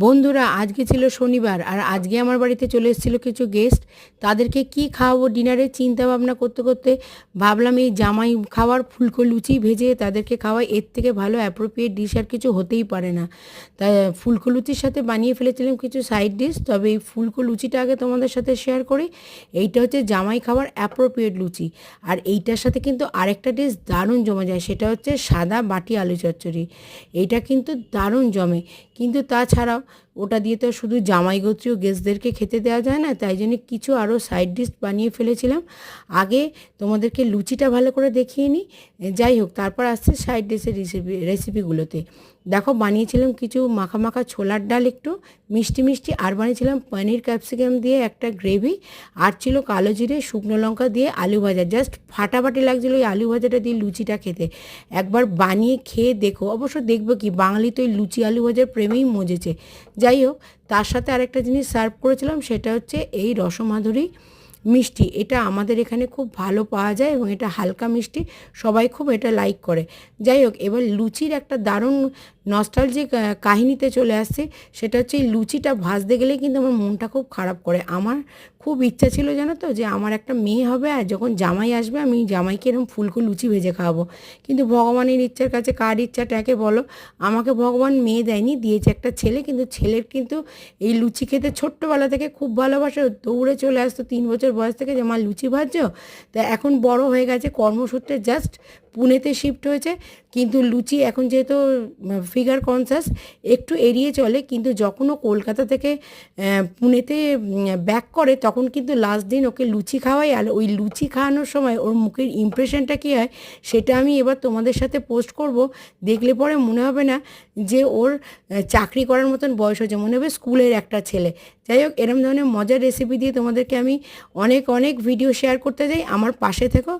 বন্ধুরা আজকে ছিল শনিবার আর আজকে আমার বাড়িতে চলে এসেছিল কিছু গেস্ট। তাদেরকে কি খাওয়াবো ডিনারে চিন্তা ভাবনা করতে করতে ভাবলাম এই জামাই খাওয়ার ফুলকো লুচি ভেজে তাদেরকে খাওয়াই, এর থেকে ভালো অ্যাপ্রোপ্রিয়েট ডিশ আর কিছু হতেই পারে না। তাই ফুলকো লুচির সাথে বানিয়ে ফেলেছিলাম কিছু সাইড ডিশ। তবে এই ফুলকো লুচিটা আগে তোমাদের সাথে শেয়ার করি। এইটা হচ্ছে জামাই খাওয়ার অ্যাপ্রোপ্রিয়েট লুচি। আর এইটার সাথে কিন্তু আরেকটা ডিশ দারুণ জমে যায়, সেটা হচ্ছে সাদা বাটি আলু চচ্চড়ি। এইটা কিন্তু দারুণ জমে। কিন্তু তাছাড়াও ওটা দিয়ে তো শুধু জামাই গোত্রীয় গেস্টদেরকে খেতে দেওয়া যায় না, তাই জন্য কিছু আরও সাইড ডিশ বানিয়ে ফেলেছিলাম। আগে তোমাদেরকে লুচিটা ভালো করে দেখিয়ে নিই, যাই হোক তারপর আসছে সাইড ডিশের রেসিপিগুলোতে। দেখো বানিয়েছিলাম কিছু মাখা মাখা ছোলার ডাল, একটু মিষ্টি মিষ্টি, আর বানিয়েছিলাম পনির ক্যাপসিকাম দিয়ে একটা গ্রেভি, আর ছিল কালো জিরে শুকনো লঙ্কা দিয়ে আলু ভাজা। জাস্ট ফাটাফাটি লাগছিলো ওই আলু ভাজাটা দিয়ে লুচিটা খেতে। একবার বানিয়ে খেয়ে দেখো, অবশ্য দেখবো কি বাঙালি তো এই লুচি আলু ভাজার প্রেমেই মজেছে। যাই হোক, তার সাথে আরেকটা জিনিস সার্ভ করেছিলাম, সেটা হচ্ছে এই রসমাধুরী মিষ্টি। এটা আমাদের এখানে খুব ভালো পাওয়া যায় এবং এটা হালকা মিষ্টি, সবাই খুব এটা লাইক করে। যাই হোক, এবার লুচির একটা দারুণ নস্টালজিক কাহিনীতে চলে আসছে। সেটা হচ্ছে এই লুচিটা ভাজতে গেলেই কিন্তু আমার মনটা খুব খারাপ করে। আমার খুব ইচ্ছা ছিল জানো তো, যে আমার একটা মেয়ে হবে আর যখন জামাই আসবে আমি জামাইকে এরকম ফুলকো লুচি ভেজে খাওয়াবো। কিন্তু ভগবানের ইচ্ছার কাছে কার ইচ্ছাটাকে বলো, আমাকে ভগবান মেয়ে দেয়নি, দিয়েছে একটা ছেলে। কিন্তু ছেলের কিন্তু এই লুচি খেতে ছোট্টবেলা থেকে খুব ভালোবাসে, দৌড়ে চলে আসতো 3 বছর বয়স থেকে যে মা লুচি ভাজছো। তা এখন বড় হয়ে গেছে, কর্মসূত্রে জাস্ট পুনেতে শিফট হয়েছে। কিন্তু লুচি এখন যেহেতু ফিগার কনসাস, একটু এড়িয়ে চলে। কিন্তু যখন ও কলকাতা থেকে পুনেতে ব্যাক করে, তখন কিন্তু লাস্ট দিন ওকে লুচি খাওয়াই। আর ওই লুচি খাওয়ানোর সময় ওর মুখের ইমপ্রেশনটা কী হয় সেটা আমি এবার তোমাদের সাথে পোস্ট করব। দেখলে পরে মনে হবে না যে ওর চাকরি করার মতন বয়স হয়েছে, মনে হবে স্কুলের একটা ছেলে। যাই হোক, এরম ধরনের মজার রেসিপি দিয়ে তোমাদেরকে আমি অনেক অনেক ভিডিও শেয়ার করতে যাই। আমার পাশে থেকো।